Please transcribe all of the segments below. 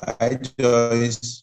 Hi, Joyce.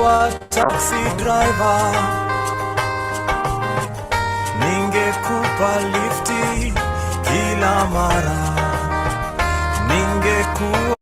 Ningekuwa taxi driver, ningekupa lifti kila mara, ningekuwa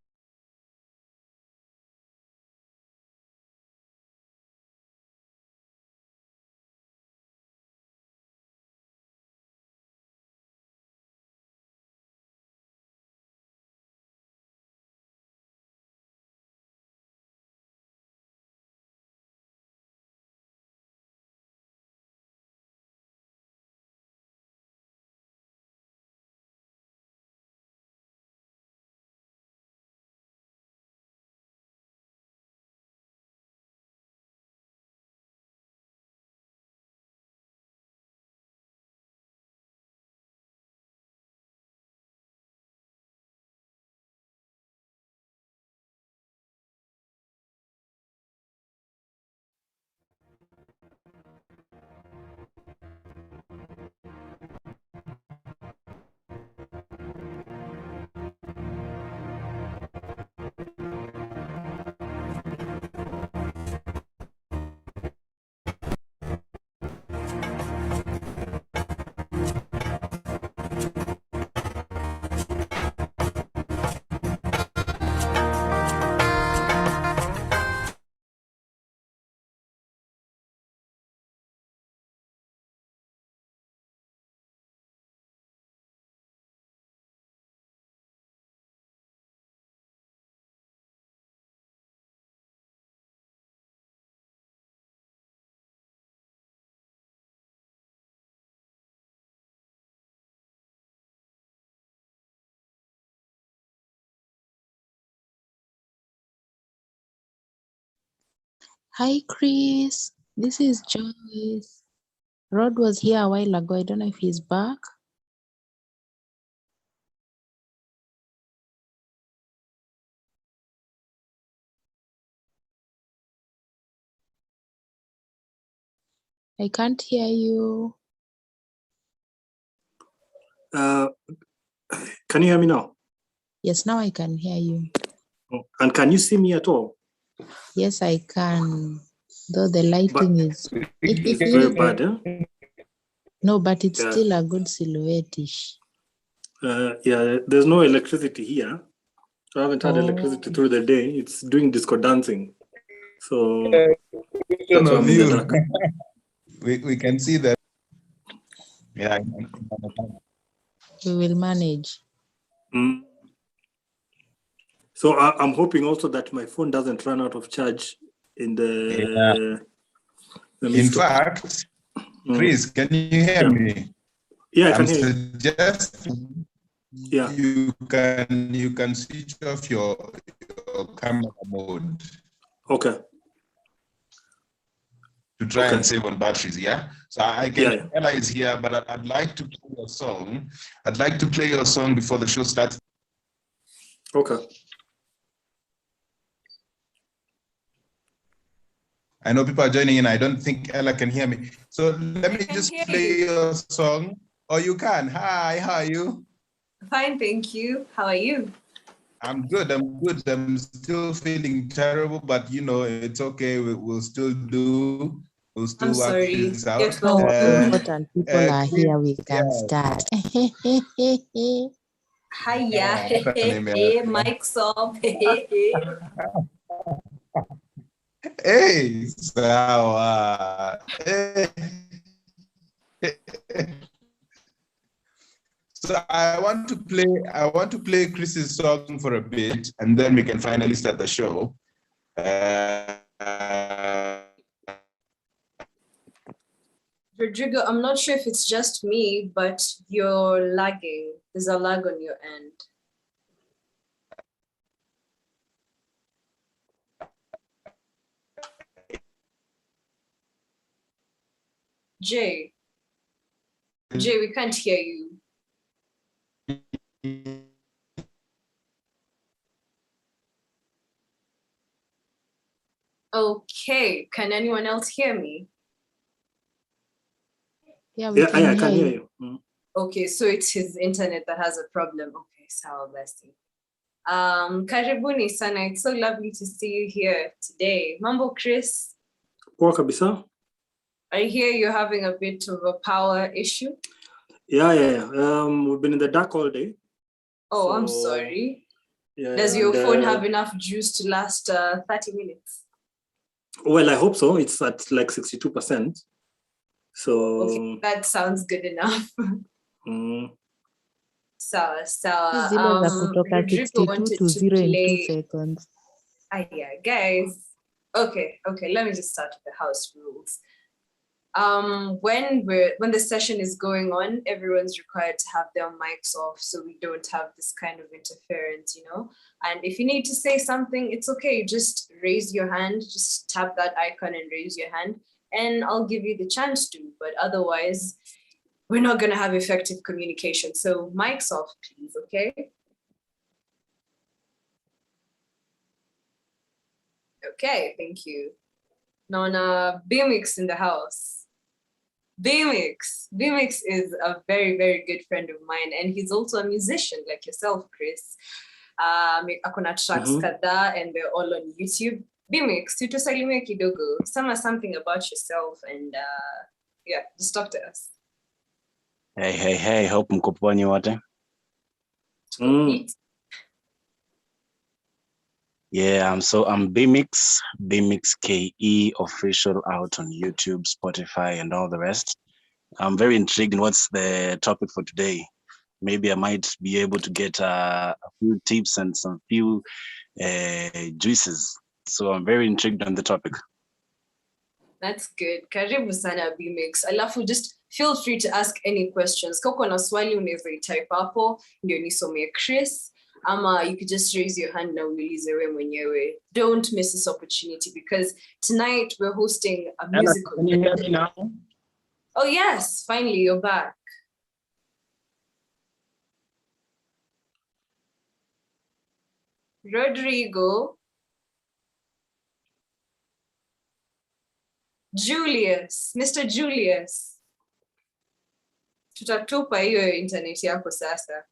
Hi, Chris. This is Joyce. Rod was here a while ago. I don't know if he's back. I can't hear you. Can you hear me now? Yes, now I can hear you. Oh, and can you see me at all? Yes, I can. Though the lighting is very bad, eh? No, but it's Yeah. still a good silhouette-ish. Yeah, there's no electricity here. I haven't had electricity through the day. It's doing disco dancing. So that's why I'm in the dark. We can see that. Yeah. We will manage. Mm. So I'm hoping also that my phone doesn't run out of charge in the In fact, Chris, can you hear me? Yeah, I can hear you. Suggesting you can switch off your camera mode. Okay. To try and save on batteries, yeah? So I can, Ellah is here, but I'd like to play your song. I'd like to play your song before the show starts. Okay. I know people are joining in. I don't think Ellah can hear me. So let me just play your song. Oh, you can. Hi, how are you? Fine, thank you. How are you? I'm good. I'm still feeling terrible, but you know, it's okay. We'll still do. We'll still work this out. Important people are here. We can start. Hiya, mic's off. Hey, sawa. So I want to play Chris's song for a bit, and then we can finally start the show. Rodrigo, I'm not sure if it's just me, but you're lagging. There's a lag on your end. Jay, we can't hear you. Okay, can anyone else hear me? Yeah, I can hear you. Okay, so it's his internet that has a problem. Okay, so bless him. Karibuni sana. It's so lovely to see you here today. Mambo, Chris. Poa kabisa. I hear you're having a bit of a power issue. Yeah. We've been in the dark all day. Oh, I'm sorry. Yeah, Does your phone have enough juice to last 30 minutes? Well, I hope so. It's at like 62%. So okay, that sounds good enough. Sawa. Zile za kutoka Rodrigo 62 wanted to to 0 in 2 play. seconds. Yeah, guys. Okay. Let me just start with the house rules. When the session is going on, everyone's required to have their mics off so we don't have this kind of interference, you know. And if you need to say something, it's okay. Just raise your hand. Just tap that icon and raise your hand, and I'll give you the chance to. But otherwise, we're not gonna have effective communication. So mics off, please. Okay. Okay. Thank you. Nona Bimix in the house. Bimix is a very, very good friend of mine, and he's also a musician like yourself, Chris. Akona tracks kadhaa, and they're all on YouTube. Bimix, tutusalimie kidogo. Something about yourself, and yeah, just talk to us. Hey, hope mko poa nyote. Yeah, I'm Bmix KE official out on YouTube, Spotify, and all the rest. I'm very intrigued in what's the topic for today. Maybe I might be able to get a few tips and some few juices. So I'm very intrigued on the topic. That's good. Karibu sana Bmix. Alafu just feel free to ask any questions. Kama kuna swali unaweza type hapo ndio nisomee Chris. Ama you could just raise your hand na uulize wewe mwenyewe. Don't miss this opportunity because tonight we're hosting a musical. Can you hear me now? Oh yes, finally you're back. Rodrigo. Julius, Mr. Julius. Tutatupa hiyo internet yako sasa.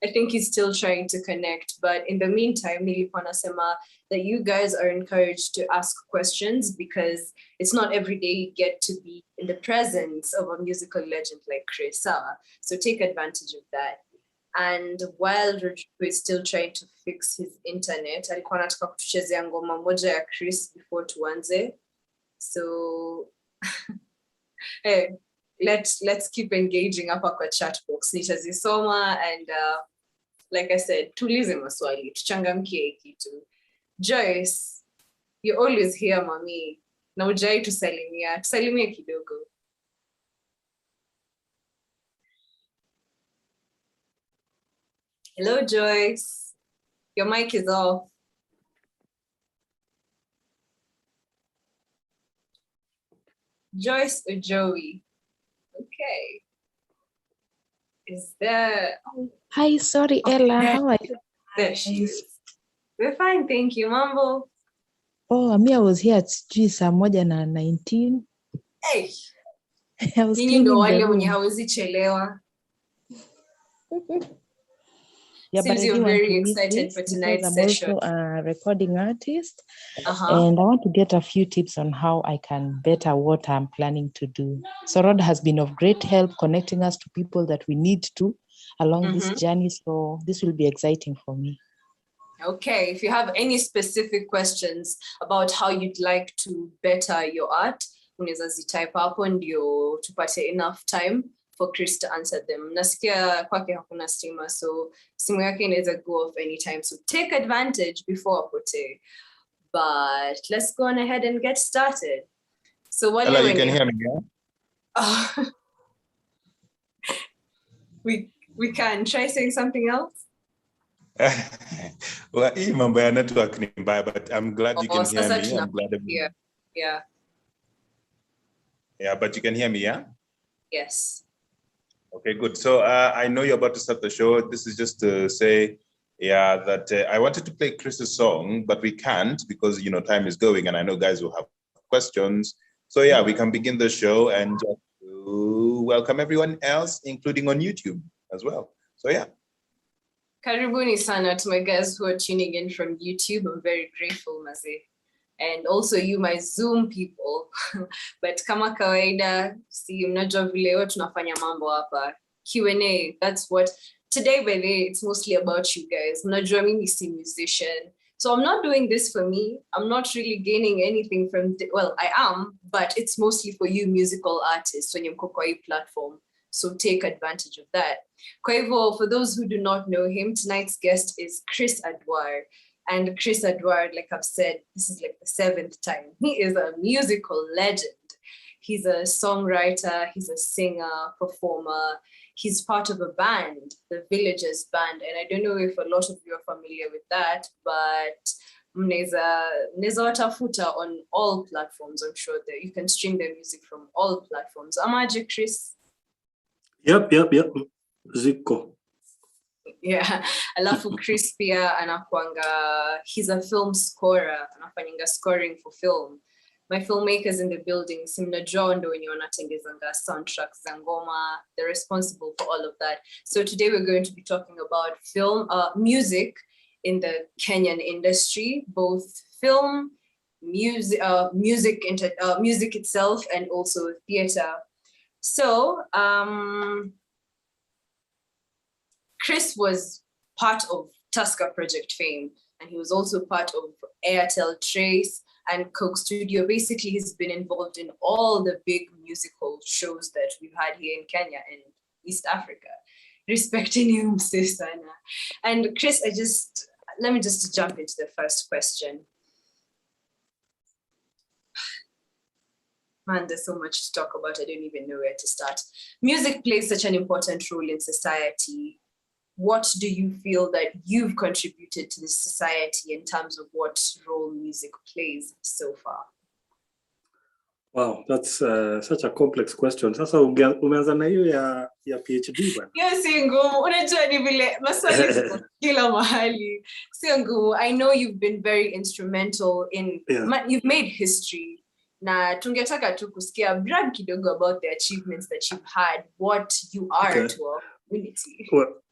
I think he's still trying to connect, but in the meantime, nilikuwa nasema that you guys are encouraged to ask questions because it's not every day you get to be in the presence of a musical legend like Chris. So take advantage of that. And while Rodrigo is still trying to fix his internet, alikuwa anataka kutuchezea ngoma moja ya Chris before tuanze. So hey, let's keep engaging hapa kwa chat box. Nitazisoma and like I said, tulize maswali, tuchangamkie kitu. Joyce, you're always here, mami. Na hujai tusalimia. Tusalimie kidogo. Hello, Joyce. Your mic is off. Joyce or Joey? Okay. Is there... Hi, sorry, Ella. How are you? There she is. We're fine, thank you. Mambo? Oh, I was here at saa 1:19. Hey! I was Nini ndo cleaning wale the mwenye room. hawezi chelewa. Yeah, but Since I you're do want very to miss excited this for because tonight's I'm session. also a recording artist. Uh-huh. And I want to get a few tips on how I can better what I'm planning to do. So Rod has been of great help connecting us to people that we need to along this journey. So this will be exciting for me. Okay, if you have any specific questions about how you'd like to better your art, unaweza zitype hapo ndio tupate enough time for Chris to answer them. Nasikia kwake hakuna stima, so simu yake inaweza go off anytime. So take advantage before apote. But let's go on ahead and get started. So what Ellah, you can hear me, yeah? We can try saying something else. Well, hii mambo ya network ni mbaya, but I'm glad you can hear me. I'm glad. Yeah. Yeah, but you can hear me, yeah? Yes. Okay, good. So I know you're about to start the show. This is just to say, yeah, that I wanted to play Chris's song, but we can't because, you know, time is going and I know guys will have questions. So yeah, we can begin the show and just welcome everyone else, including on YouTube as well. So yeah. Karibuni sana to my guys who are tuning in from YouTube. I'm very grateful, Mazi. And also you, my Zoom people. But kama kawaida, see, mnajua vile huwa tunafanya mambo hapa. Q&A, that's what, today by the way, it's mostly about you guys. Mnajua mimi si musician. So I'm not doing this for me. I'm not really gaining anything from, well, I am, but it's mostly for you musical artists when you mko kwa hii platform. So take advantage of that. Kwa hivyo, for those who do not know him, tonight's guest is Chris Adwar. And Chris Adwar, like I've said, this is like the 7th time. He is a musical legend. He's a songwriter, he's a singer, performer. He's part of a band, the Villagers Band. And I don't know if a lot of you are familiar with that, but mneza watafuta on all platforms. I'm sure that you can stream their music from all platforms. Amaje, Chris? Yep. Ziko. Yeah, alafu Chris pia anakuanga, he's a film scorer, anafanyanga scoring for film. My filmmakers in the building, simnajua ndo wenye wanatengezanga soundtracks za ngoma, they're responsible for all of that. So today we're going to be talking about film, music in the Kenyan industry, both film, music, music itself, and also theater. So, Chris was part of Tusker Project fame, and he was also part of Airtel Trace and Coke Studio. Basically, he's been involved in all the big musical shows that we've had here in Kenya and East Africa. Respecting him, Sana. And Chris, let me just jump into the first question. Man, there's so much to talk about. I don't even know where to start. Music plays such an important role in society. What do you feel that you've contributed to this society in terms of what role music plays so far? Wow, that's such a complex question. Sasa umeanza na hiyo ya PhD bwana. Yes, ngumu. Unajua ni vile maswali ziko kila mahali. Sio ngumu. I know you've been very instrumental in, you've made history. Na tungetaka tu kusikia brag kidogo about the achievements that you've had, what you are to our community. Well,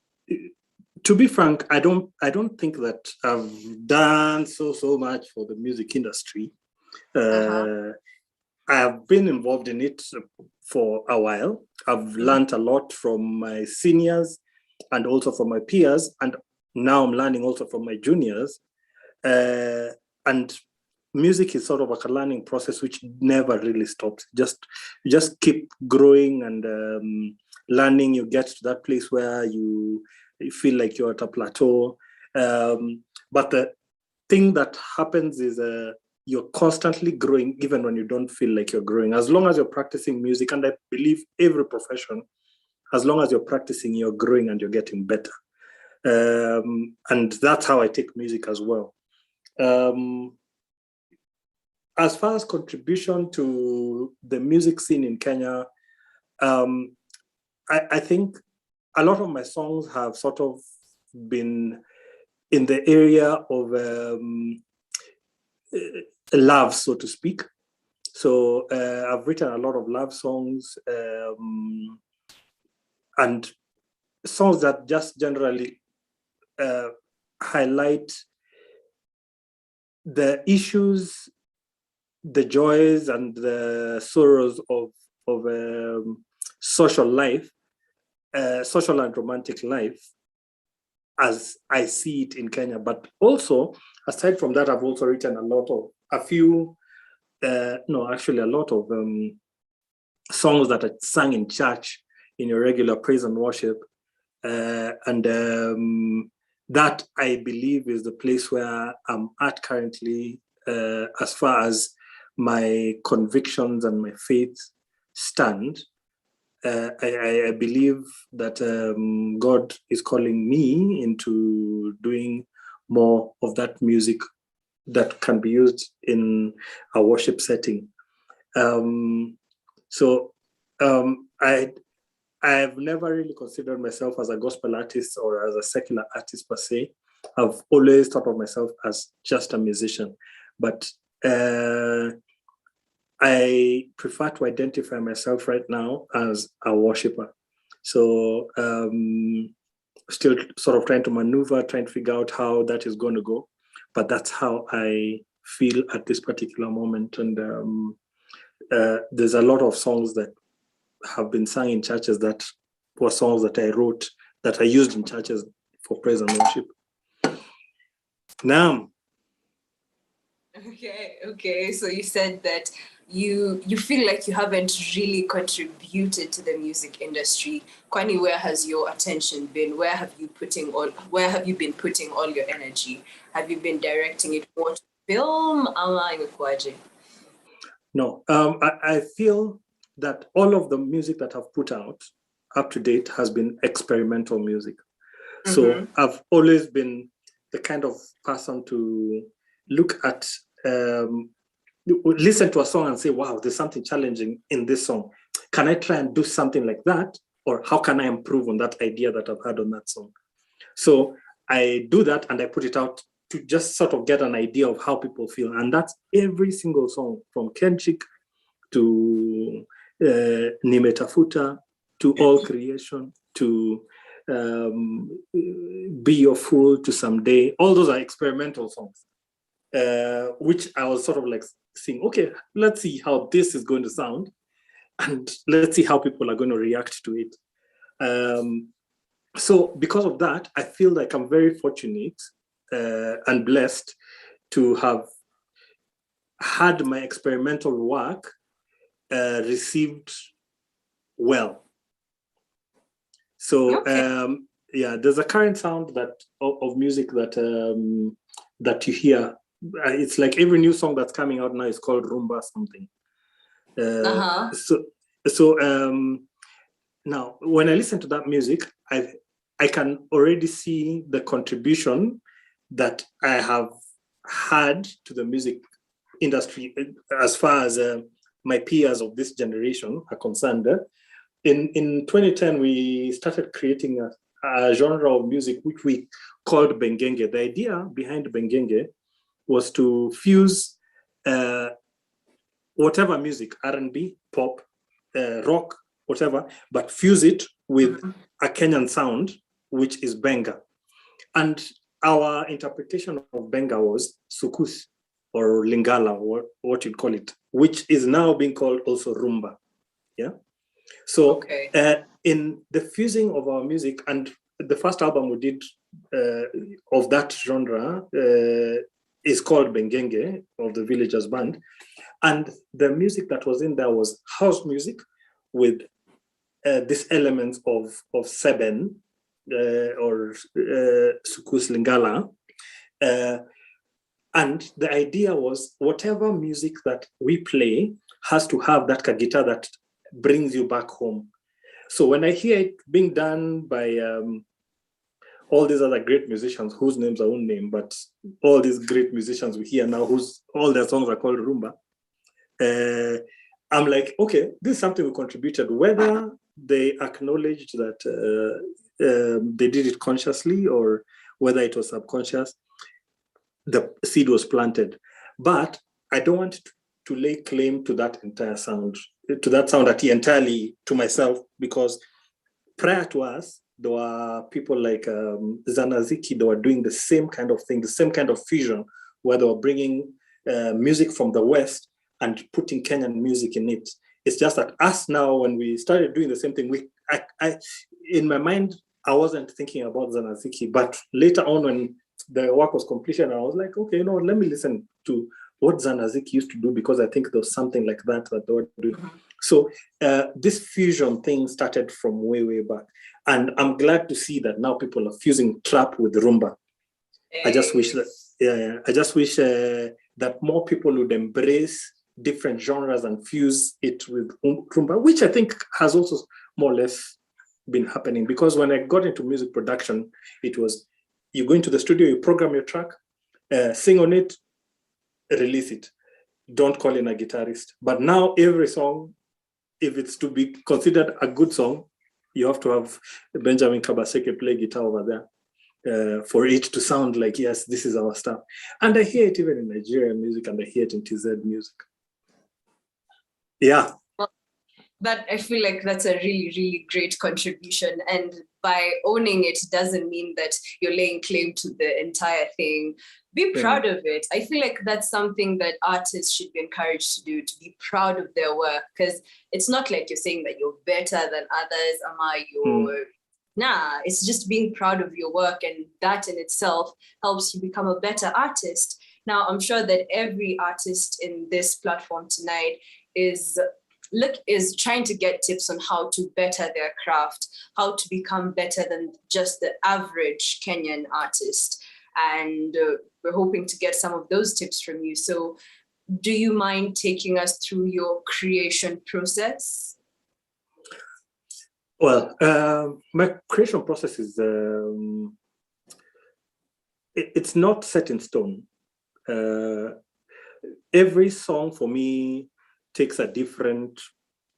to be frank, I don't think that I've done so much for the music industry. I have been involved in it for a while. I've learned a lot from my seniors and also from my peers, and now I'm learning also from my juniors. And music is sort of like a learning process which never really stops. You just keep growing and learning. You get to that place where you feel like you're at a plateau. But the thing that happens is you're constantly growing even when you don't feel like you're growing. As long as you're practicing music, and I believe every profession, as long as you're practicing, you're growing and you're getting better. And that's how I take music as well. As far as contribution to the music scene in Kenya, I think a lot of my songs have sort of been in the area of love, so to speak. So I've written a lot of love songs and songs that just generally highlight the issues, the joys and the sorrows of social life, social and romantic life, as I see it in Kenya. But also, aside from that, I've also written a lot of songs that I sang in church in your regular praise and worship. And that, I believe, is the place where I'm at currently, as far as my convictions and my faith stand. I believe that God is calling me into doing more of that music that can be used in a worship setting. I've never really considered myself as a gospel artist or as a secular artist per se. I've always thought of myself as just a musician, but I prefer to identify myself right now as a worshiper. So still sort of trying to maneuver, trying to figure out how that is going to go. But that's how I feel at this particular moment. And there's a lot of songs that have been sung in churches that were songs that I wrote that I used in churches for praise and worship. Now. Okay. So you said that you feel like you haven't really contributed to the music industry. Kwani, where has your attention been? Where have you been putting all your energy? Have you been directing it more to film? No, I feel that all of the music that I've put out up to date has been experimental music. So I've always been the kind of person to look at, listen to a song and say, wow, there's something challenging in this song. Can I try and do something like that? Or how can I improve on that idea that I've had on that song? So I do that and I put it out to just sort of get an idea of how people feel. And that's every single song, from Kenchik to Nimetafuta, to All Creation, to Be Your Fool, to Someday. All those are experimental songs, which I was sort of like saying, okay, let's see how this is going to sound, and let's see how people are going to react to it. So because of that, I feel like I'm very fortunate and blessed to have had my experimental work received well. So there's a current sound that of music that that you hear. It's like every new song that's coming out now is called rumba something. So now when I listen to that music, I can already see the contribution that I have had to the music industry as far as my peers of this generation are concerned. In 2010, we started creating a genre of music which we called Bengenge. The idea behind Bengenge was to fuse whatever music, R&B, pop, rock, whatever, but fuse it with a Kenyan sound, which is Benga. And our interpretation of Benga was Sukus, or Lingala, or what you'd call it, which is now being called also Rumba. Yeah. So in the fusing of our music, and the first album we did of that genre is called Bengenge, of the Villagers Band. And the music that was in there was house music with these elements of Seben or Sukus Lingala. And the idea was whatever music that we play has to have that guitar that brings you back home. So when I hear it being done by all these other great musicians whose names I won't name, but all these great musicians we hear now, whose all their songs are called rumba, I'm like, okay, this is something we contributed, whether they acknowledged that they did it consciously or whether it was subconscious. The seed was planted. But I don't want to lay claim to that entire sound, to that sound entirely to myself, because prior to us, there were people like Zanaziki, they were doing the same kind of thing, the same kind of fusion, where they were bringing music from the West and putting Kenyan music in it. It's just that us now, when we started doing the same thing, I in my mind, I wasn't thinking about Zanaziki, but later on when the work was completed, I was like, okay, let me listen to what Zanaziki used to do, because I think there was something like that they were doing. So this fusion thing started from way, way back. And I'm glad to see that now people are fusing trap with rumba. I just wish that, I just wish that more people would embrace different genres and fuse it with rumba, which I think has also more or less been happening. Because when I got into music production, it was, you go into the studio, you program your track, sing on it, release it. Don't call in a guitarist. But now every song, if it's to be considered a good song, you have to have Benjamin Kabaseke play guitar over there for it to sound like, yes, this is our stuff. And I hear it even in Nigerian music, and I hear it in TZ music. Yeah. Well, I feel like that's a really, really great contribution. And by owning it doesn't mean that you're laying claim to the entire thing. Be proud of it. I feel like that's something that artists should be encouraged to do, to be proud of their work, because it's not like you're saying that you're better than others, Nah, it's just being proud of your work, and that in itself helps you become a better artist. Now, I'm sure that every artist in this platform tonight is trying to get tips on how to better their craft, how to become better than just the average Kenyan artist. And we're hoping to get some of those tips from you. So do you mind taking us through your creation process? Well, my creation process is, it's not set in stone. Every song for me takes a different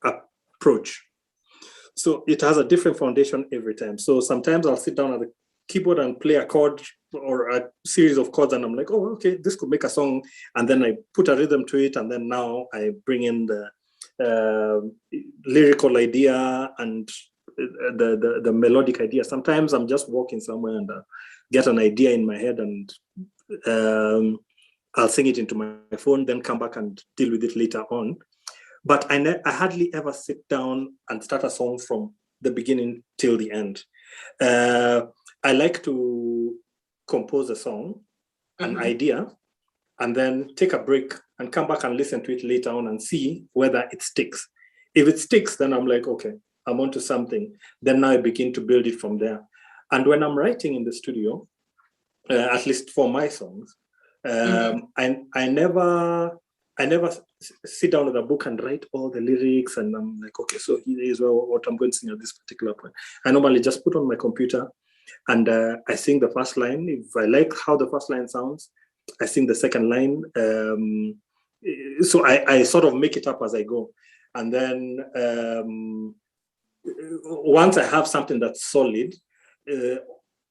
approach. So it has a different foundation every time. So sometimes I'll sit down at the keyboard and play a chord or a series of chords, and I'm like, oh, okay, this could make a song. And then I put a rhythm to it, and then now I bring in the lyrical idea and the melodic idea. Sometimes I'm just walking somewhere and get an idea in my head, and I'll sing it into my phone, then come back and deal with it later on. But I hardly ever sit down and start a song from the beginning till the end. I like to compose a song, an idea, and then take a break and come back and listen to it later on and see whether it sticks. If it sticks, then I'm like, okay, I'm onto something. Then now I begin to build it from there. And when I'm writing in the studio, at least for my songs, I never sit down with a book and write all the lyrics, and I'm like, okay, so here is what I'm going to sing at this particular point. I normally just put on my computer and I sing the first line. If I like how the first line sounds, I sing the second line. So I sort of make it up as I go. And then once I have something that's solid,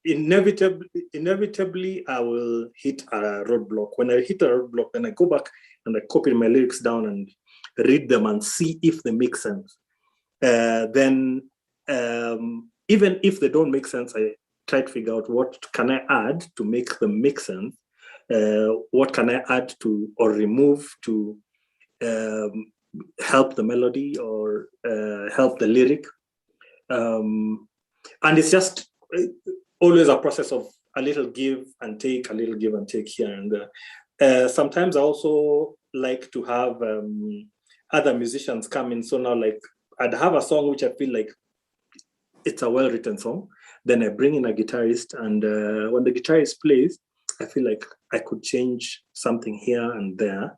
inevitably I will hit a roadblock. When I hit a roadblock, then I go back and I copy my lyrics down and read them and see if they make sense. Then even if they don't make sense, I try to figure out what can I add to make them make sense. What can I add to or remove to help the melody or help the lyric. And it's just always a process of a little give and take, a little give and take here and there. Sometimes I also like to have other musicians come in. So now, like, I'd have a song which I feel like it's a well-written song. Then I bring in a guitarist, and when the guitarist plays, I feel like I could change something here and there.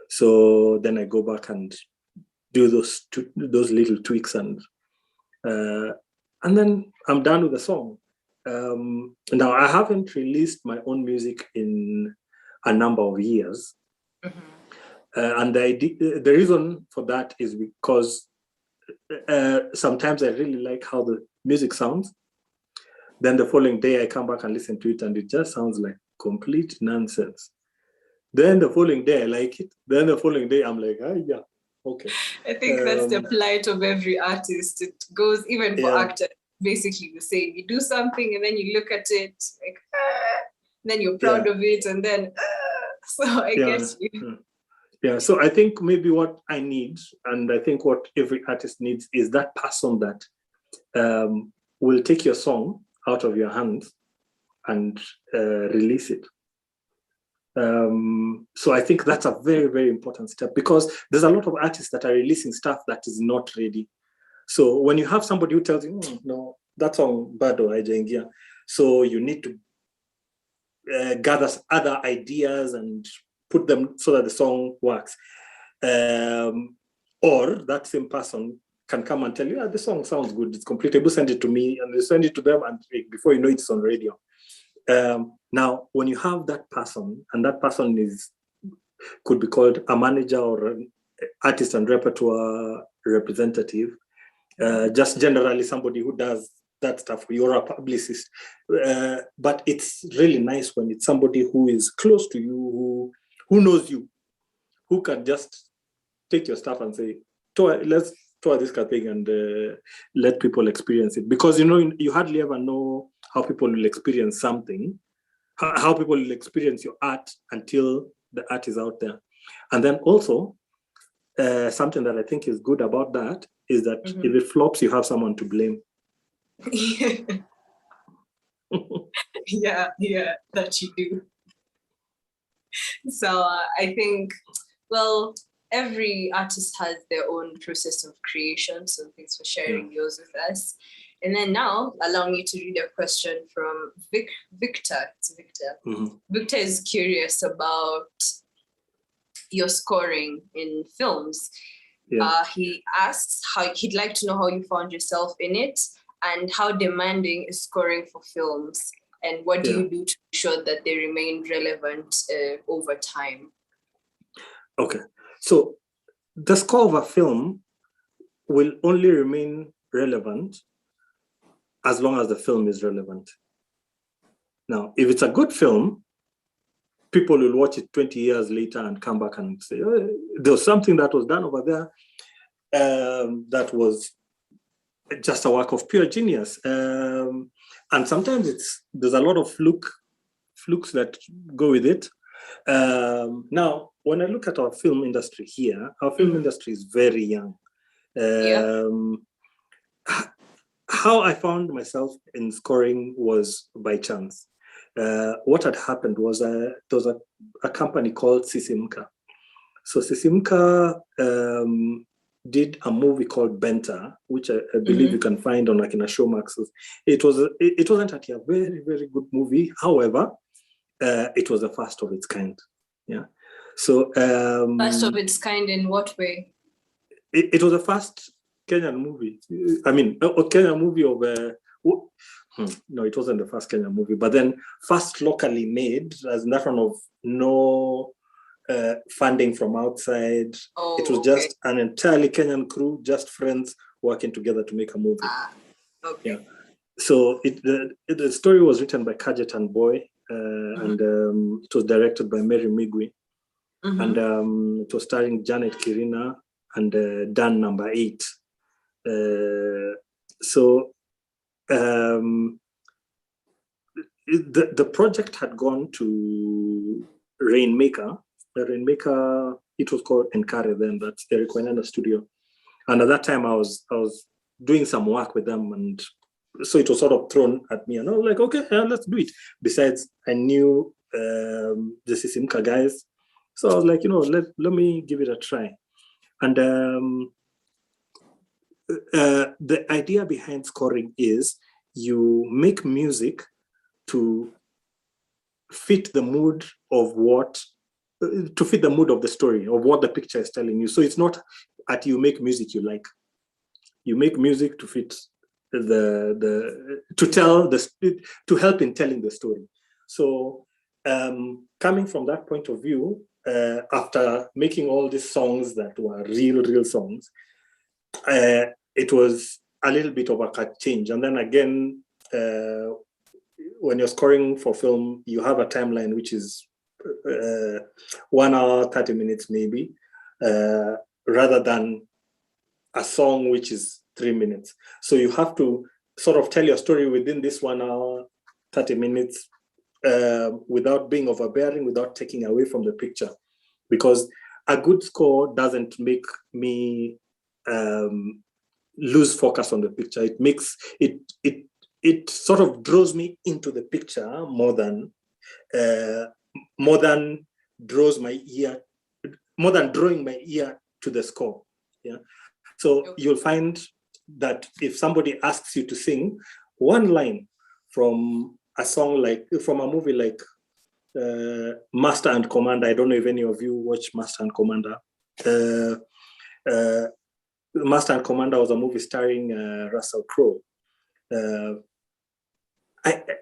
So then I go back and do those little tweaks, and then I'm done with the song. Now, I haven't released my own music in a number of years. And the reason for that is because sometimes I really like how the music sounds. Then the following day I come back and listen to it, and it just sounds like complete nonsense. Then the following day I like it. Then the following day I'm like, yeah, okay. I think that's the plight of every artist. It goes even for actors, basically the same. You do something and then you look at it like, then you're proud of it, and then so I guess you. Yeah, so I think maybe what I need, and I think what every artist needs, is that person that will take your song out of your hands and release it. So I think that's a very, very important step, because there's a lot of artists that are releasing stuff that is not ready. So when you have somebody who tells you, no, that song bad or haijaingia, so you need to gather other ideas and put them so that the song works. Or that same person can come and tell you, the song sounds good, it's completable, send it to me, and you send it to them, and before you know it's on radio. Now, when you have that person, and that person could be called a manager or an artist and repertoire representative, just generally somebody who does that stuff, you're a publicist. But it's really nice when it's somebody who is close to you, who knows you, who can just take your stuff and say, let's tour this kind of thing and let people experience it, because you hardly ever know how people will experience something, how people will experience your art until the art is out there. And then also something that I think is good about that is that if it flops, you have someone to blame. Yeah, that you do. So I think, well, every artist has their own process of creation. So thanks for sharing yours with us. And then now, allow me to read a question from Victor. It's Victor. Victor is curious about your scoring in films. He asks how he'd like to know how you found yourself in it and how demanding is scoring for films, and what do you do to ensure that they remain relevant over time? Okay, so the score of a film will only remain relevant as long as the film is relevant. Now, if it's a good film, people will watch it 20 years later and come back and say, oh, there was something that was done over there that was just a work of pure genius. And sometimes there's a lot of flukes that go with it. Now, when I look at our film industry here, our film industry is very young. How I found myself in scoring was by chance. What had happened was there was a company called Sisimka. So Sisimka did a movie called Benta, which I believe you can find on like in a Showmax. It wasn't actually a very, very good movie. However, it was the first of its kind. Yeah. So first of its kind in what way? It was the first Kenyan movie. I mean, a Kenyan movie of no, it wasn't the first Kenyan movie, but then first locally made, as nothing of no funding from outside. It was just an entirely Kenyan crew, just friends working together to make a movie. Okay. Yeah. So the story was written by Kajet and Boy, and it was directed by Mary Migwi, and it was starring Janet Kirina and Dan Number 8. So the project had gone to Rainmaker. The Rainmaker, it was called Enkare then, that's Eric Wainana studio. And at that time I was doing some work with them, and so it was sort of thrown at me, and I was like, okay, yeah, let's do it. Besides, I knew the Sisimka guys, so I was like, let me give it a try. And the idea behind scoring is you make music to fit the mood of the story, of what the picture is telling you. So it's not that you make music you like. You make music to fit to help in telling the story. So coming from that point of view, after making all these songs that were real songs, it was a little bit of a cut change. And then again, when you're scoring for film, you have a timeline which is 1 hour, 30 minutes maybe, rather than a song which is 3 minutes. So you have to sort of tell your story within this 1 hour, 30 minutes, without being overbearing, without taking away from the picture. Because a good score doesn't make me lose focus on the picture. It makes it sort of draws me into the picture more than drawing my ear to the score. Yeah. So you'll find that if somebody asks you to sing one line from a movie like Master and Commander, I don't know if any of you watch Master and Commander. Master and Commander was a movie starring Russell Crowe.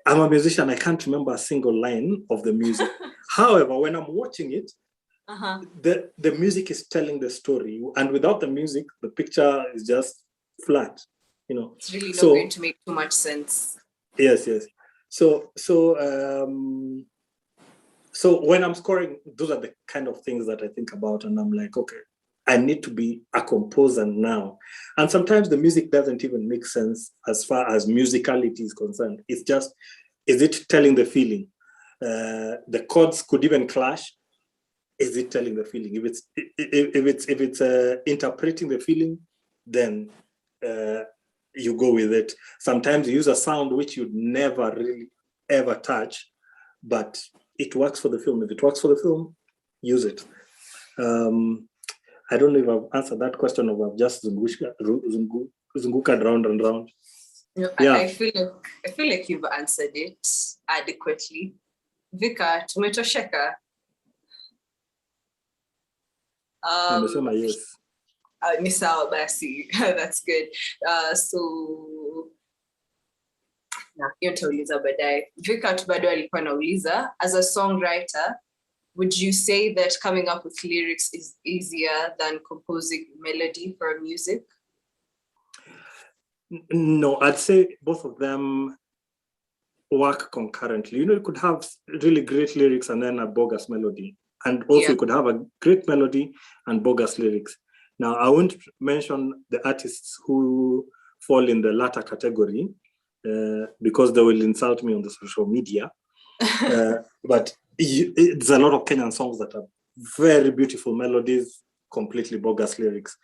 I'm a musician. I can't remember a single line of the music. However, when I'm watching it, the music is telling the story, and without the music, the picture is just flat. It's really not going to make too much sense. Yes. So when I'm scoring, those are the kind of things that I think about, and I'm like, okay, I need to be a composer now. And sometimes the music doesn't even make sense as far as musicality is concerned. It's just, is it telling the feeling? The chords could even clash. Is it telling the feeling? If it's interpreting the feeling, then you go with it. Sometimes you use a sound which you'd never really ever touch, but it works for the film. If it works for the film, use it. I don't know if I've answered that question or I've just zunguka round and round. No, Yeah. I feel like you've answered it adequately. Vika, tumetosheka. Nimesema yes. Ni sawa basi. That's good. So hiyo nitauliza baadaye. Vika tu bado alikuwa anauliza, as a songwriter, would you say that coming up with lyrics is easier than composing melody for music? No, I'd say both of them work concurrently. You know, you could have really great lyrics and then a bogus melody. And also you could have a great melody and bogus lyrics. Now, I won't mention the artists who fall in the latter category because they will insult me on the social media. But it's a lot of Kenyan songs that are very beautiful melodies, completely bogus lyrics.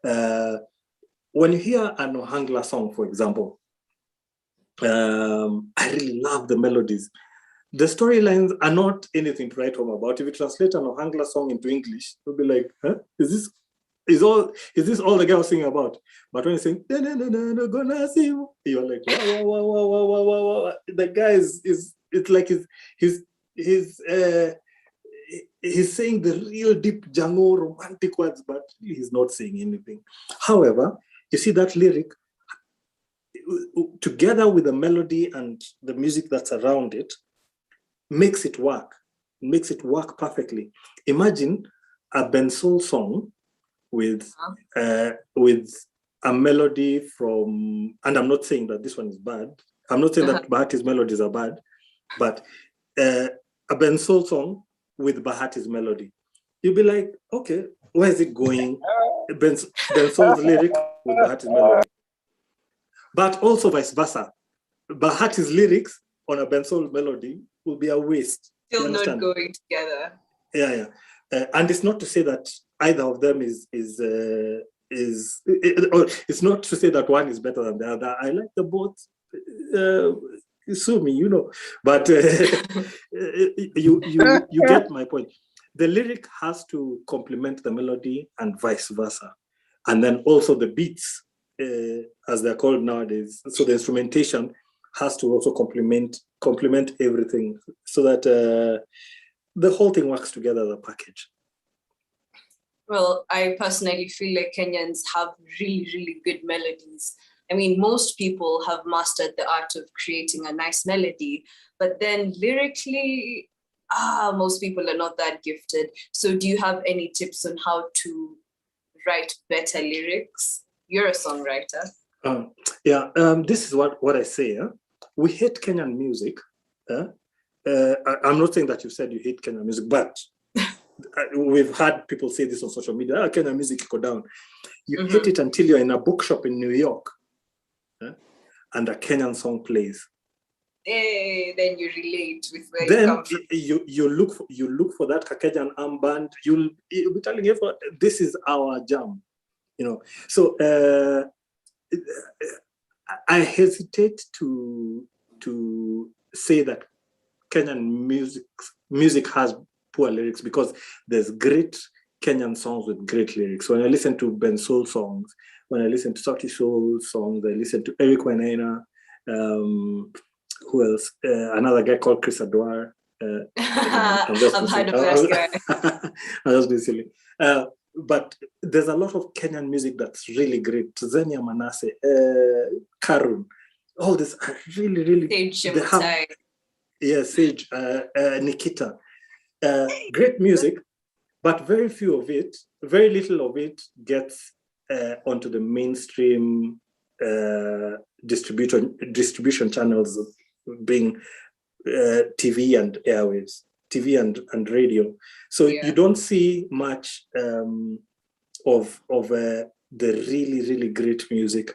When you hear an Ohangla song, for example, I really love the melodies. The storylines are not anything to write home about. If you translate an Ohangla song into English, you'll be like, huh? Is this all the guy was singing about? But when you sing, gonna see you, you're like, wow. The guy is it's like he's saying the real deep Django romantic words, but he's not saying anything. However, you see that lyric together with the melody and the music that's around it makes it work perfectly. Imagine a Bensoul song with a melody from, and I'm not saying that this one is bad. I'm not saying that Bahati's melodies are bad, but a Bensoul song with Bahati's melody. You'll be like, okay, where is it going? Bensoul's lyric with Bahati's melody. But also vice versa. Bahati's lyrics on a Bensoul melody will be a waste. Still not going together. Yeah. And it's not to say that either of them is it's not to say that one is better than the other. I like them both. Sue me, you know. But you get my point. The lyric has to complement the melody and vice versa. And then also the beats, as they're called nowadays. So the instrumentation has to also complement everything so that the whole thing works together as a package. Well, I personally feel like Kenyans have really, really good melodies. I mean, most people have mastered the art of creating a nice melody, but then lyrically, most people are not that gifted. So do you have any tips on how to write better lyrics? You're a songwriter. This is what I say. We hate Kenyan music. I'm not saying that you said you hate Kenyan music, but we've had people say this on social media. Kenyan music go down. You hate it until you're in a bookshop in New York, and a Kenyan song plays. Then you relate with where you come from. You look for that Kenyan armband. You'll be telling everyone this is our jam. You know, so I hesitate to say that Kenyan music has poor lyrics because there's great Kenyan songs with great lyrics. When I listen to Bensoul songs, when I listen to Sauti Sol songs, I listen to Eric Maina, who else? Another guy called Chris Adwar. I've heard of that guy. I'm just being silly. But there's a lot of Kenyan music that's really great. Zenia Manasseh, Karun, all this are really, really. Sage, Nikita. Great music, but very little of it gets onto the mainstream distribution channels, being TV and airwaves, TV and radio. So you don't see much of the really great music.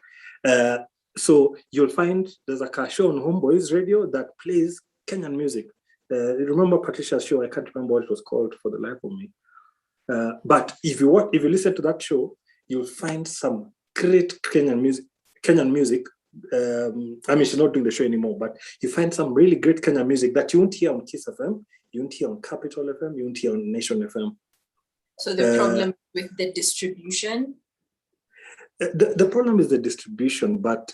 So you'll find there's a show on Homeboys Radio that plays Kenyan music. Remember Patricia's show? I can't remember what it was called for the life of me. But if you listen to that show, you'll find some great Kenyan music. I mean, she's not doing the show anymore, but you find some really great Kenyan music that you won't hear on Kiss FM, you won't hear on Capital FM, you won't hear on Nation FM. So the problem with the distribution? The problem is the distribution, but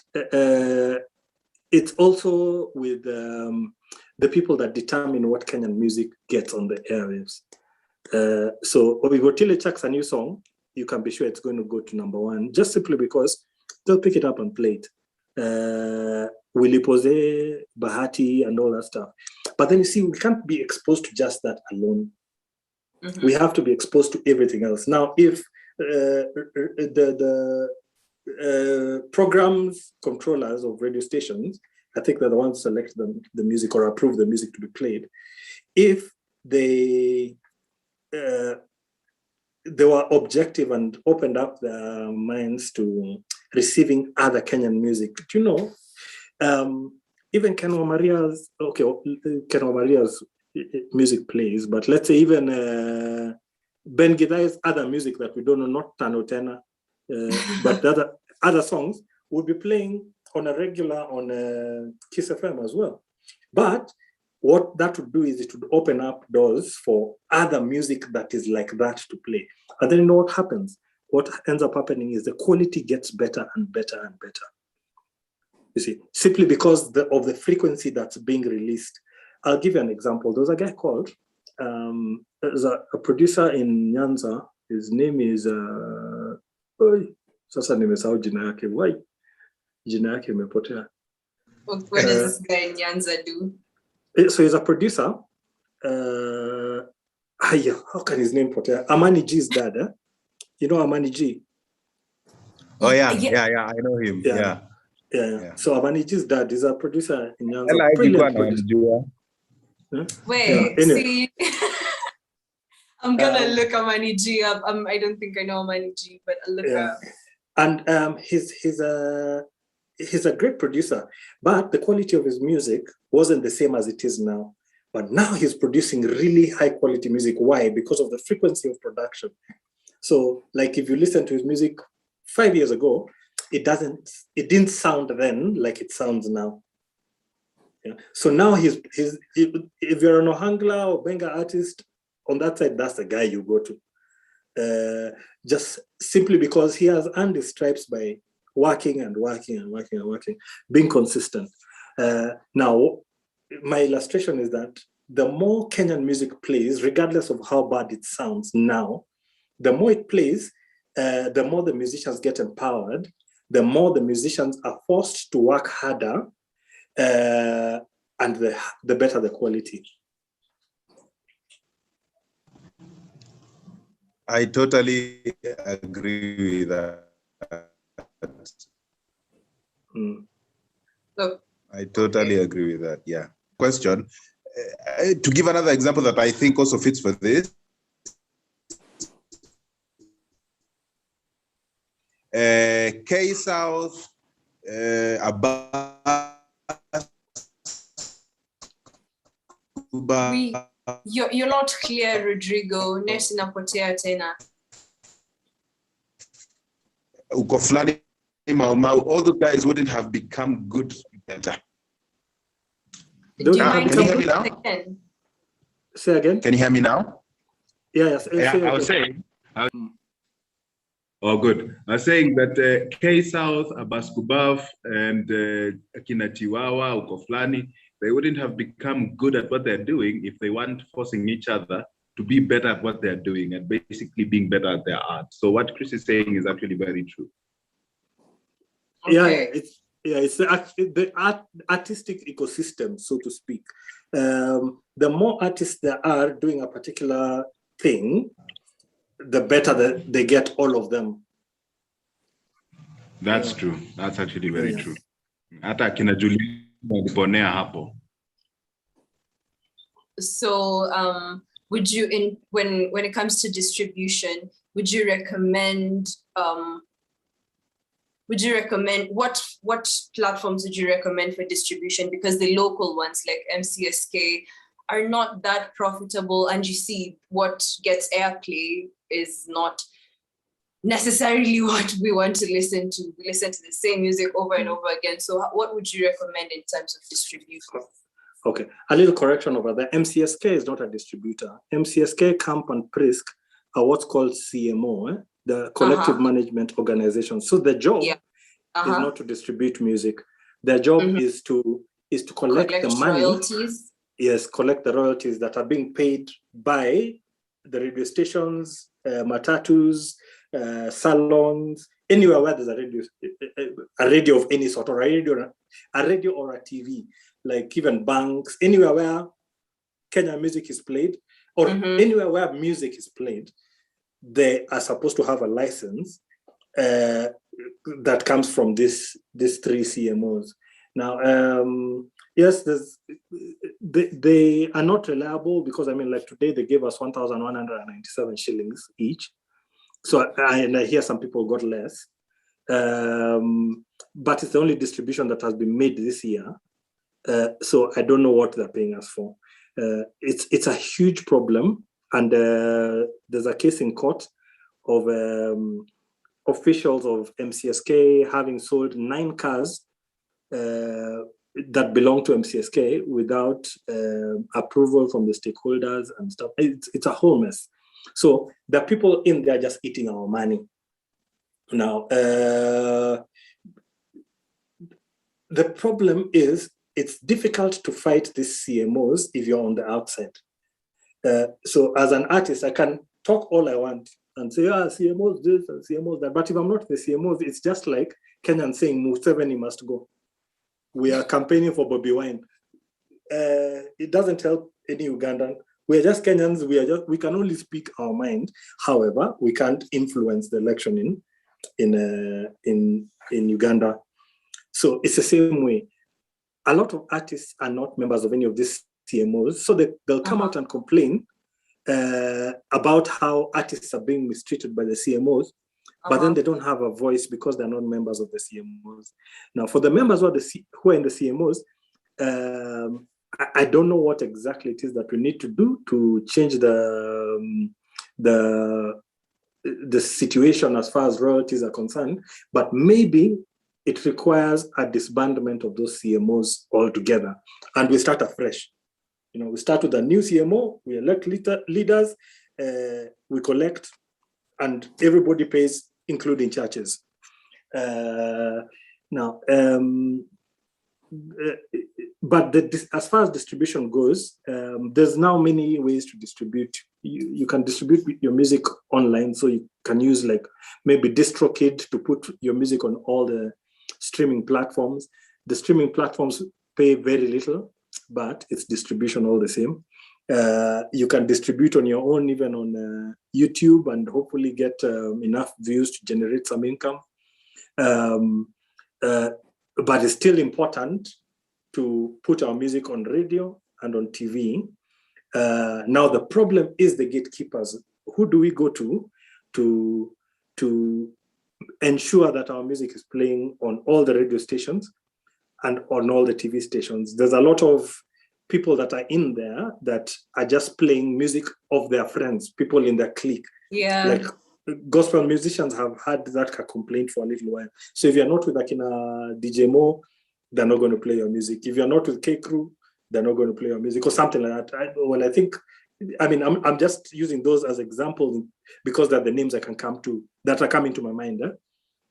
it's also with the people that determine what Kenyan music gets on the airwaves. So if Otile chucks a new song, you can be sure it's going to go to #1, just simply because they'll pick it up and play it. Willy Pose, Bahati, and all that stuff. But then you see, we can't be exposed to just that alone. Mm-hmm. We have to be exposed to everything else. Now, if the programs controllers of radio stations, I think they're the ones who select the music or approve the music to be played, if they were objective and opened up their minds to receiving other Kenyan music. Do you know, even Ken Maria's music plays, but let's say even Ben Gidai's other music that we don't know, not Tano Tena, but the other songs would be playing on a regular on Kiss FM as well. But what that would do is it would open up doors for other music that is like that to play. And then you know what happens? What ends up happening is the quality gets better and better and better. You see, simply because of the frequency that's being released. I'll give you an example. There's a guy called, there's a producer in Nyanza. His name is, sasa nimesahau jina yake. Why? Jina yake imepotea. What does this guy in Nyanza do? So he's a producer. How can his name potea? Amani G's dad, eh? You know Amani G? Oh yeah, I know him. Yeah. So Amani G's dad is a producer in Nyanza. Ellah, Brilliant producer. Wait, anyway. See, I'm gonna look Amani G up. I don't think I know Amani G, but I'll look up. And he's a great producer, but the quality of his music wasn't the same as it is now. But now he's producing really high quality music. Why? Because of the frequency of production. So, like if you listen to his music 5 years ago, it didn't sound then like it sounds now. Yeah. So now if you're an Ohangla or Benga artist on that side, that's the guy you go to. Just simply because he has earned his stripes by working, being consistent. Now, my illustration is that the more Kenyan music plays, regardless of how bad it sounds now, the more it plays, the more the musicians get empowered, the more the musicians are forced to work harder, and the better the quality. I totally agree with that. I totally agree with that. Yeah. Question. To give another example that I think also fits for this. K South, You're not clear, Rodrigo. Net inapotea tena. Uko fulani Mau, all the guys wouldn't have become good better. Do you mind can you hear me now? again? Say again. Can you hear me now? Yes. I was saying. Oh, good. I was saying that K South, Abaskubaf, and Akina Chiwawa, Uko fulani, they wouldn't have become good at what they're doing if they weren't forcing each other to be better at what they're doing and basically being better at their art. So what Chris is saying is actually very true. Okay. It's the artistic ecosystem, so to speak. The more artists there are doing a particular thing, the better they get all of them. That's true. That's actually very true. Hata kina Julie waliponea hapo. So would you when it comes to distribution, would you recommend what platforms would you recommend for distribution? Because the local ones like MCSK are not that profitable, and you see what gets airplay is not necessarily what we want to listen to. We listen to the same music over and over again. So what would you recommend in terms of distribution? Okay, a little correction over there. MCSK is not a distributor. MCSK, Camp and Prisk are what's called CMO, the Collective Management Organization. So the job is not to distribute music. Their job is to collect the money. Royalties. Yes, collect the royalties that are being paid by the radio stations, matatus, salons, anywhere where there's a radio of any sort, or a radio or a TV, like even banks, anywhere where Kenyan music is played, or anywhere where music is played, they are supposed to have a license that comes from these three CMOs. Now, yes, they are not reliable, because I mean, like today they gave us 1,197 shillings each. So I hear some people got less, but it's the only distribution that has been made this year. So I don't know what they're paying us for. It's a huge problem, and there's a case in court of officials of MCSK having sold 9 cars that belong to MCSK without approval from the stakeholders and stuff. It's a whole mess. So the people in there just eating our money. Now, the problem is it's difficult to fight these CMOs if you're on the outside. So as an artist, I can talk all I want and say, CMOs this and CMOs that. But if I'm not the CMOs, it's just like Kenyan saying, Museveni must go. We are campaigning for Bobby Wine. It doesn't help any Ugandan. We are just Kenyans. We can only speak our mind. However, we can't influence the election in Uganda. So it's the same way. A lot of artists are not members of any of these CMOs, so they'll come out and complain about how artists are being mistreated by the CMOs, but then they don't have a voice because they're not members of the CMOs. Now, for the members who are in the CMOs, I don't know what exactly it is that we need to do to change the situation as far as royalties are concerned, but maybe it requires a disbandment of those CMOs altogether, and we start afresh. We start with a new CMO, we elect leaders, we collect, and everybody pays, including churches. Now, but as far as distribution goes, there's now many ways to distribute. You can distribute your music online, so you can use like maybe DistroKid to put your music on all the streaming platforms. The streaming platforms pay very little, but it's distribution all the same. You can distribute on your own, even on YouTube, and hopefully get enough views to generate some income. But it's still important to put our music on radio and on TV. Now the problem is the gatekeepers. Who do we go to ensure that our music is playing on all the radio stations and on all the TV stations? There's a lot of people that are in there that are just playing music of their friends, people in their clique. Yeah. Like gospel musicians have had that complaint for a little while. So if you're not with Akina DJ Mo, they're not going to play your music. If you're not with K Crew, they're not going to play your music or something like that. I'm just using those as examples because they're the names I can come to that are coming to my mind.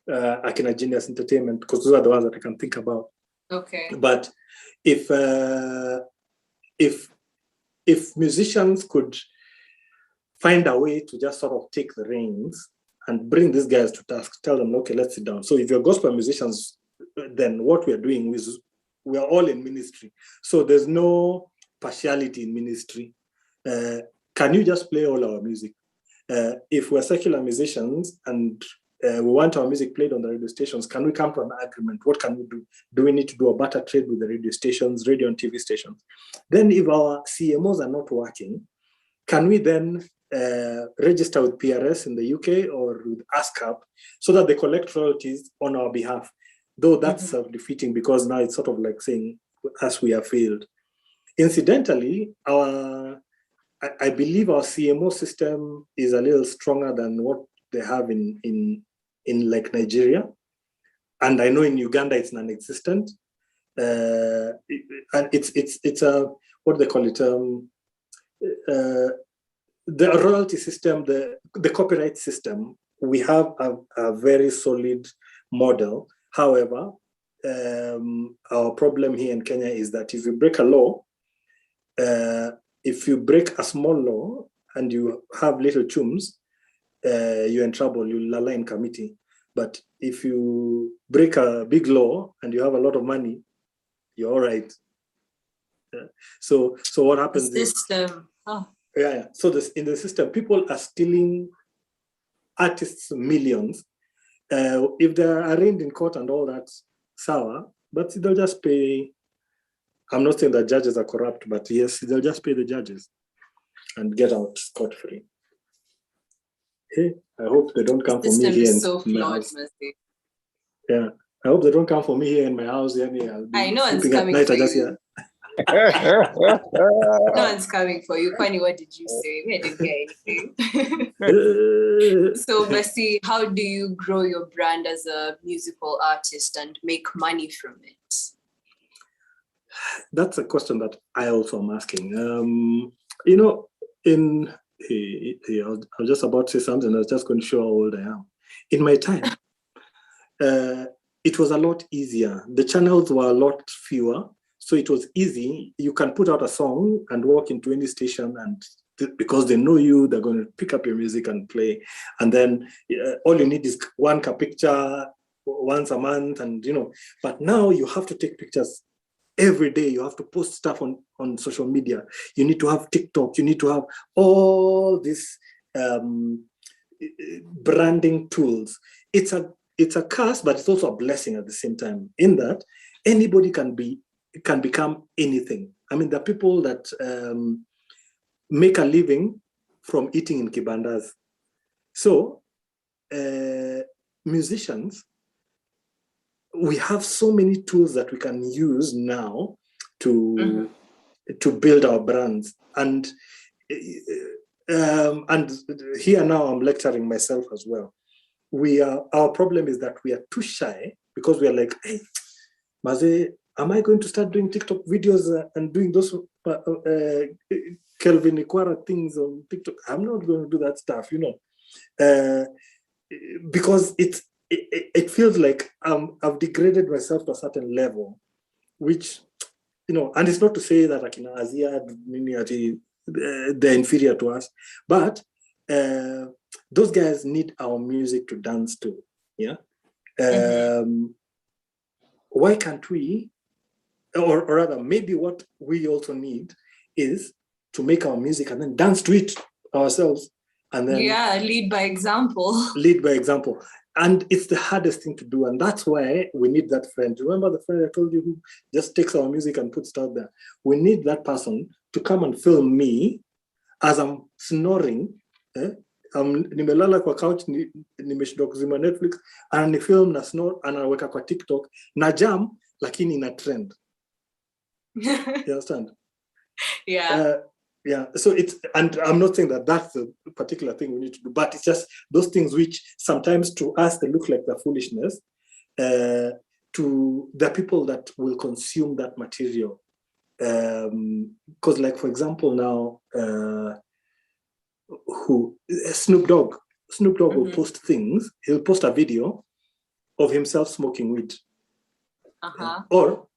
Akina Genius Entertainment, because those are the ones that I can think about. Okay. But if musicians could find a way to just sort of take the reins and bring these guys to task, tell them, okay, let's sit down. So if you're gospel musicians, then what we're doing is we're all in ministry. So there's no partiality in ministry. Can you just play all our music? If we're secular musicians and we want our music played on the radio stations, can we come to an agreement? What can we do? Do we need to do a barter trade with the radio stations, radio and TV stations? Then if our CMOs are not working, can we then register with PRS in the UK or with ASCAP so that they collect royalties on our behalf? Though that's defeating, because now it's sort of like saying, as we have failed. Incidentally, I believe our CMO system is a little stronger than what they have in like Nigeria. And I know in Uganda it's non-existent. And it's a, what do they call it? The royalty system, the copyright system, we have a very solid model. However, our problem here in Kenya is that if you break a law, if you break a small law and you have little chums, you're in trouble, you'll align committee. But if you break a big law and you have a lot of money, you're all right. So what happens the system. Yeah. So in the system, people are stealing artists millions. If they're arraigned in court and all that, sour, but they'll just pay. I'm not saying that judges are corrupt, but yes, they'll just pay the judges and get out scot-free. Hey, I hope they don't come for me here in my house. Yeah, I hope they don't come for me here in my house. Yeah, I know it's coming for you. No one's coming for you. Kwani, what did you say? We didn't get anything. So, Basi, how do you grow your brand as a musical artist and make money from it? That's a question that I also am asking. You know, I was just about to say something. I was just going to show how old I am. In my time, it was a lot easier. The channels were a lot fewer. So it was easy. You can put out a song and walk into any station, and because they know you, they're going to pick up your music and play. And then all you need is one picture once a month, and you know. But now you have to take pictures every day. You have to post stuff on social media. You need to have TikTok. You need to have all these branding tools. It's a curse, but it's also a blessing at the same time. In that anybody can become anything. I mean, there are people that make a living from eating in kibandas. So musicians, we have so many tools that we can use now to build our brands. And here now I'm lecturing myself as well. Our problem is that we are too shy, because we are like, hey, Maze, am I going to start doing TikTok videos and doing those Kelvin Ikwara things on TikTok? I'm not going to do that stuff, you know, because it feels like I've degraded myself to a certain level, which, you know, and it's not to say that Akina Azia, they're inferior to us, but those guys need our music to dance to, yeah? Why can't we, or rather, maybe what we also need is to make our music and then dance to it ourselves, and then lead by example. Lead by example, and it's the hardest thing to do, and that's why we need that friend. Remember the friend I told you who just takes our music and puts it out there? We need that person to come and film me as I'm snoring. Nimelala kwa couch, nimeshindwa kuzima Netflix, and ni film na snore, anaweka kwa TikTok na jam, lakini na trend. You understand? Yeah. Yeah. So and I'm not saying that that's a particular thing we need to do, but it's just those things which sometimes to us they look like the foolishness, to the people that will consume that material. Because, like, for example, now, Snoop Dogg will post things. He'll post a video of himself smoking weed, or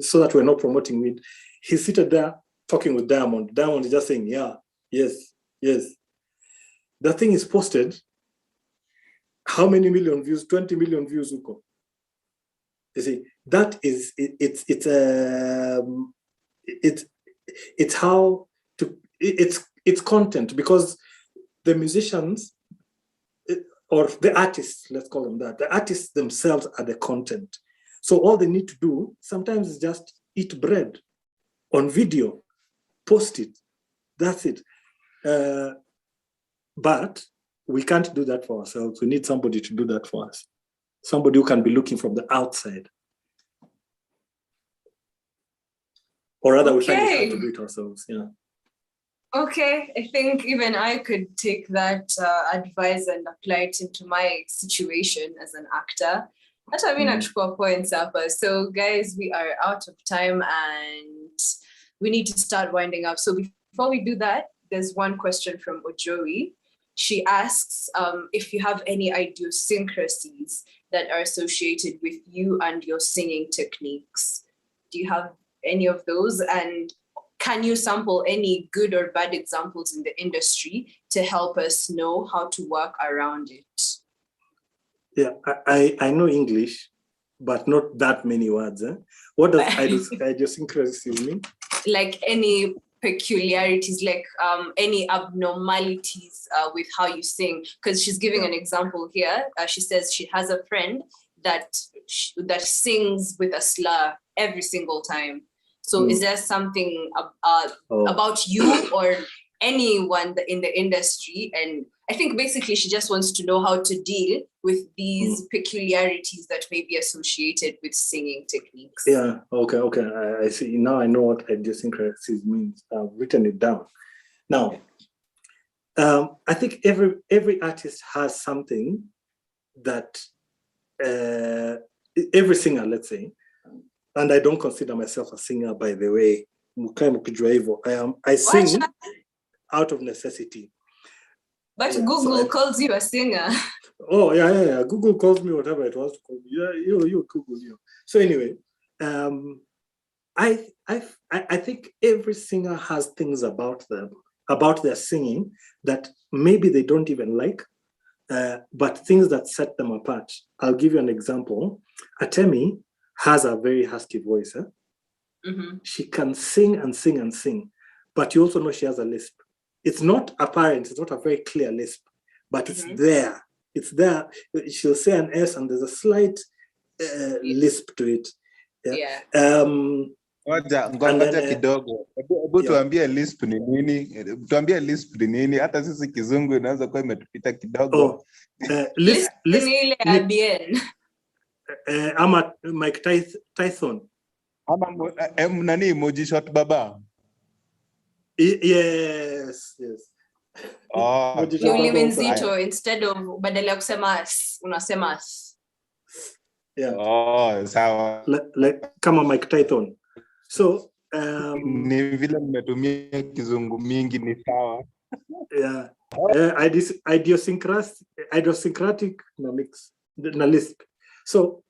so that we're not promoting weed. He's seated there talking with Diamond. Diamond is just saying, yeah, yes. The thing is posted. How many million views? 20 million views. Uko. You see, that is it's content, because the musicians or the artists, let's call them that, the artists themselves are the content. So all they need to do sometimes is just eat bread on video, post it. That's it. But we can't do that for ourselves. We need somebody to do that for us. Somebody who can be looking from the outside. Or rather, we find it hard to do it ourselves. Yeah. Okay, I think even I could take that advice and apply it into my situation as an actor. Hata mimi nachukua points hapa. So guys, we are out of time and we need to start winding up. So before we do that, there's one question from Ojoey. She asks if you have any idiosyncrasies that are associated with you and your singing techniques. Do you have any of those? And can you sample any good or bad examples in the industry to help us know how to work around it? Yeah, I know English, but not that many words. What does idiosyncrasy mean? Like any peculiarities, like any abnormalities with how you sing. Because she's giving an example here. She says she has a friend that sings with a slur every single time. So is there something about you or anyone in the industry? And I think basically she just wants to know how to deal with these peculiarities that may be associated with singing techniques. Yeah, okay. I see. Now I know what idiosyncrasies means. I've written it down. Now, I think every artist has something that every singer, let's say, and I don't consider myself a singer, by the way. I sing out of necessity. But Google calls you a singer. Oh, yeah. Google calls me whatever it wants to call me. Yeah, you Google you. So anyway, I think every singer has things about them, about their singing that maybe they don't even like, but things that set them apart. I'll give you an example. Atemi has a very husky voice. She can sing and sing and sing, but you also know she has a lisp. It's not apparent, it's not a very clear lisp, but it's there. It's there. She'll say an S and there's a slight lisp to it. Yeah. Ngoja kidogo. Hebu tuambie lisp ni nini? Tuambie lisp ni nini? Hata sisi kizungu inaweza kuwa imetupita kidogo. Lisp ni ile ABN. Ama Mike Tyson. Ama nani Moji Shot Baba? Yes. Ulimi nzito instead of badala ya kusema unasema. Yeah. Oh, sawa. Like kama Mike Tyson. So ni vile nimetumia kizungu mingi ni sawa. Yeah. Idiosyncratic na mix na lisp. So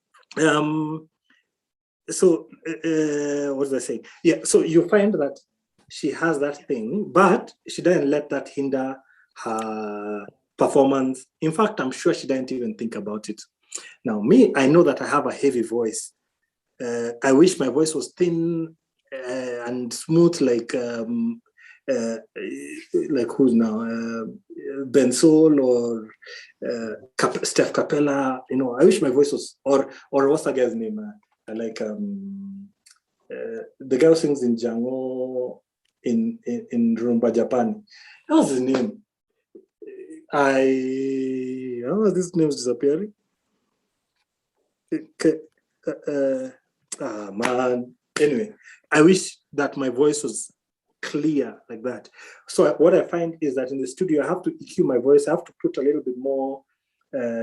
what was I saying? Yeah, so you find that she has that thing, but she doesn't let that hinder her performance. In fact, I'm sure she didn't even think about it. Now, me, I know that I have a heavy voice. I wish my voice was thin and smooth, like who's now? Ben Sol or Steph Capella. You know, I wish my voice was, or what's the guy's name? Like the guy who sings in Django in Rumba Japan. What's his name? This name's disappearing. Man. Anyway, I wish that my voice was clear like that. So what I find is that in the studio, I have to EQ my voice. I have to put a little bit more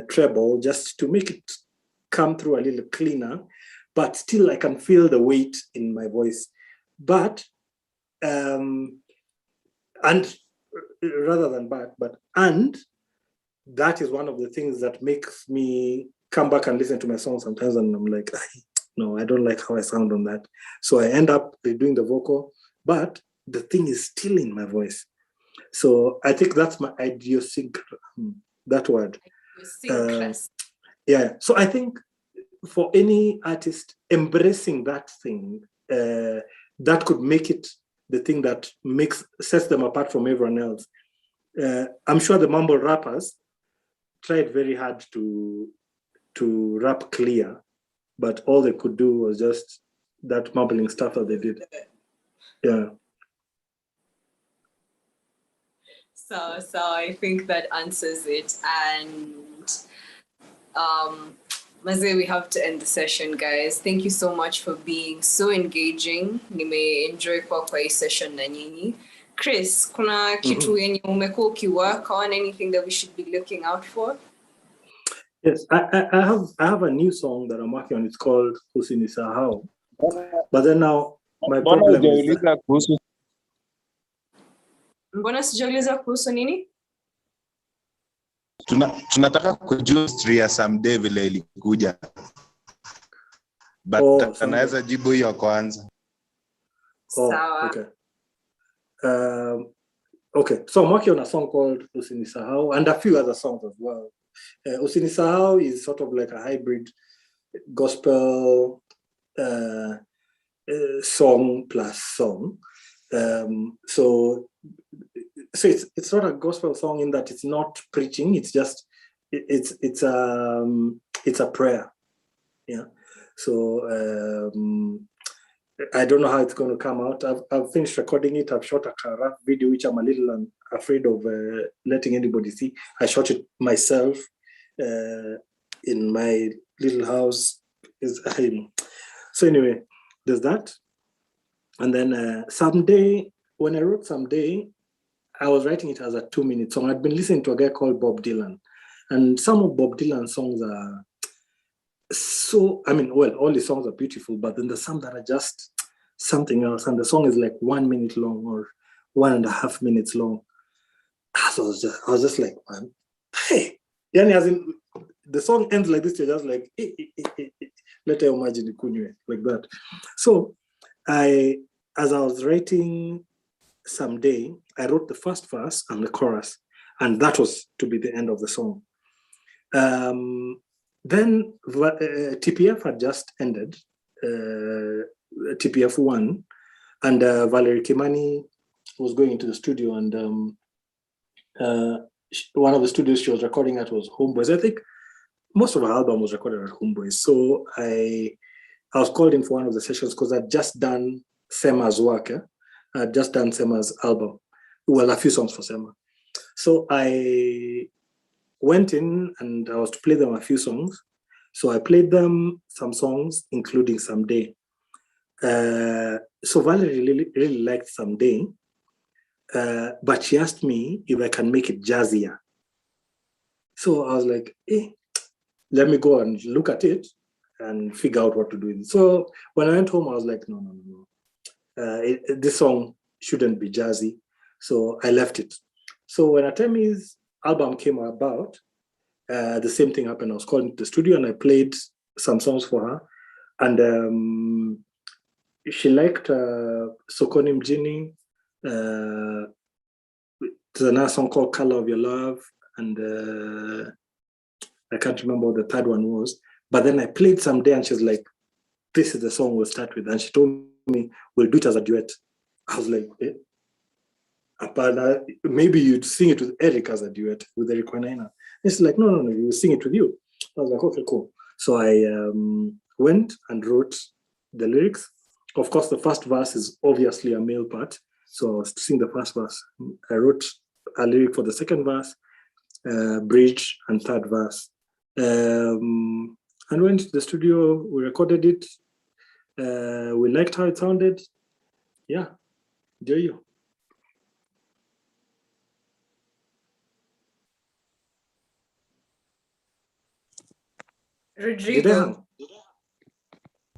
treble just to make it come through a little cleaner, but still I can feel the weight in my voice. But, and rather than bad, and that is one of the things that makes me come back and listen to my song sometimes, and I'm like, no, I don't like how I sound on that. So I end up redoing the vocal, but the thing is still in my voice. So I think that's my idiosyncrasy, that word. Yeah, so I think for any artist, embracing that thing, that could make it the thing that sets them apart from everyone else. I'm sure the mumble rappers tried very hard to rap clear, but all they could do was just that mumbling stuff that they did. Yeah. So I think that answers it. And Maze, we have to end the session, guys. Thank you so much for being so engaging. Nime-enjoy kwa hii session na nyinyi. Chris, kuna kitu yenye umekuwa ukiwork on, anything that we should be looking out for? Yes, I have a new song that I'm working on. It's called Usinisahau. But then now my problem is that, Mbona sijauliza kuhusu nini? Tunataka kujua history ya someday vile ilikuja. But anaweza jibu hiyo kwanza. Sawa. Okay. Okay, so I'm working on a song called Usinisahau and a few other songs as well. Usinisahau is sort of like a hybrid gospel song plus song. So it's not a gospel song in that it's not preaching. It's just it's a prayer. Yeah. So I don't know how it's going to come out. I've finished recording it. I've shot a rough video, which I'm a little afraid of letting anybody see. I shot it myself in my little house. So anyway, there's that. And then Someday, when I wrote Someday, I was writing it as a 2-minute song. I'd been listening to a guy called Bob Dylan. And some of Bob Dylan's songs are so, all the songs are beautiful, but then there's some that are just something else. And the song is like 1 minute long or 1.5 minutes long. So I was just like, man, hey. Yani as in, the song ends like this, you're just like, let me imagine it, like that. So as I was writing Someday, I wrote the first verse and the chorus, and that was to be the end of the song. Then TPF had just ended, TPF 1, and Valerie Kimani was going into the studio, and one of the studios she was recording at was Homeboys. I think most of her album was recorded at Homeboys. So I was called in for one of the sessions because I'd just done Sema's work. I'd just done Sema's album. Well, a few songs for Sema. So I went in and I was to play them a few songs. So I played them some songs, including Someday. So Valerie really liked Someday, but she asked me if I can make it jazzier. So I was like, let me go and look at it and figure out what to do with it. So when I went home, I was like, no. This song shouldn't be jazzy. So I left it. So when Atemi's album came about, the same thing happened. I was called into the studio and I played some songs for her. And she liked Sokoni Mjini. There's another song called Color of Your Love. And I can't remember what the third one was. But then I played Someday and she's like, this is the song we'll start with. And she told me, we'll do it as a duet. I was like, maybe you'd sing it with Eric as a duet, with Eric Wanaina. It's like, no, you sing it with you. I was like, okay, cool. So I went and wrote the lyrics. Of course, the first verse is obviously a male part. So I was to sing the first verse. I wrote a lyric for the second verse, bridge, and third verse. And went to the studio, we recorded it. We liked how it sounded. Yeah, there you go.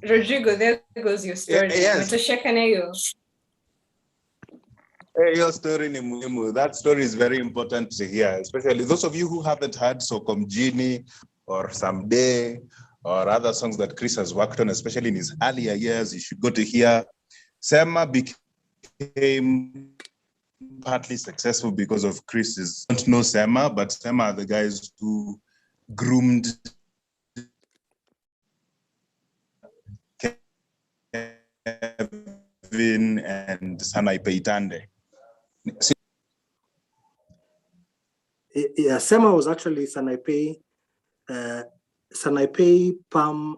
Rodrigo, there goes your story. Yes. Your story, Nimuimu. That story is very important to hear, especially those of you who haven't heard Sokomjini or Someday or other songs that Chris has worked on, especially in his earlier years. You should go to hear. Sema became partly successful because of Chris's. I don't know Sema, but Sema are the guys who groomed Kevin and Sanai Peitande. Yeah, Sema was actually Sanai Pam,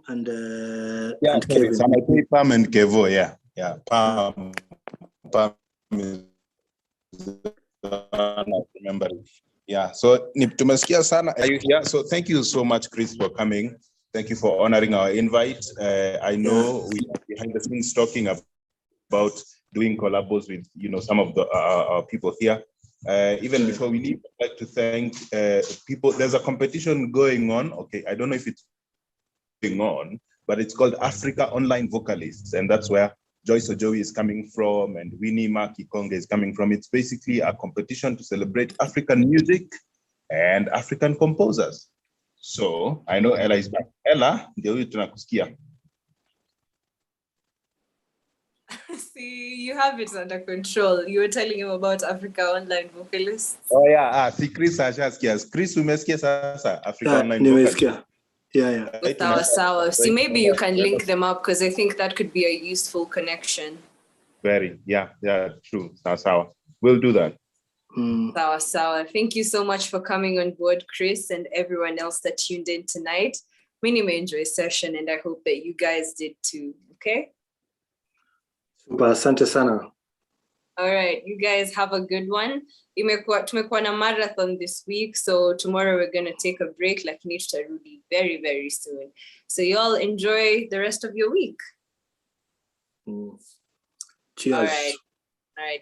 and Kevin. Sanai Pam and Kevo, yeah. Pam is the remembering. Yeah, so tumesikia sana. Are you here? So thank you so much, Chris, for coming. Thank you for honoring our invite. I know we are behind the scenes talking about doing collabos with some of the our people here. Even before we leave, I'd like to thank people. There's a competition going on. Okay, I don't know if it's going on, but it's called Africa Online Vocalists, and that's where Joyce Ojowi is coming from, and Winnie Makikonge is coming from. It's basically a competition to celebrate African music and African composers. So I know Ellah is back. Ellah, ndio huyu tunakusikia. See, you have it under control. You were telling him about Africa Online Vocalists. Oh yeah, si Chris ashasikia. Chris umesikia sasa Africa Online Vocalists. Yeah. See, maybe you can link them up because I think that could be a useful connection. Very, yeah, true. Sawa. We'll do that. Sawa. Thank you so much for coming on board, Chris, and everyone else that tuned in tonight. Many enjoy session, and I hope that you guys did too. Okay. Super, asante sana. All right, you guys have a good one. Tumekuwa na marathon this week, so tomorrow we're going to take a break, lakini tutarudi very, very soon. So you all enjoy the rest of your week. Cheers. All right.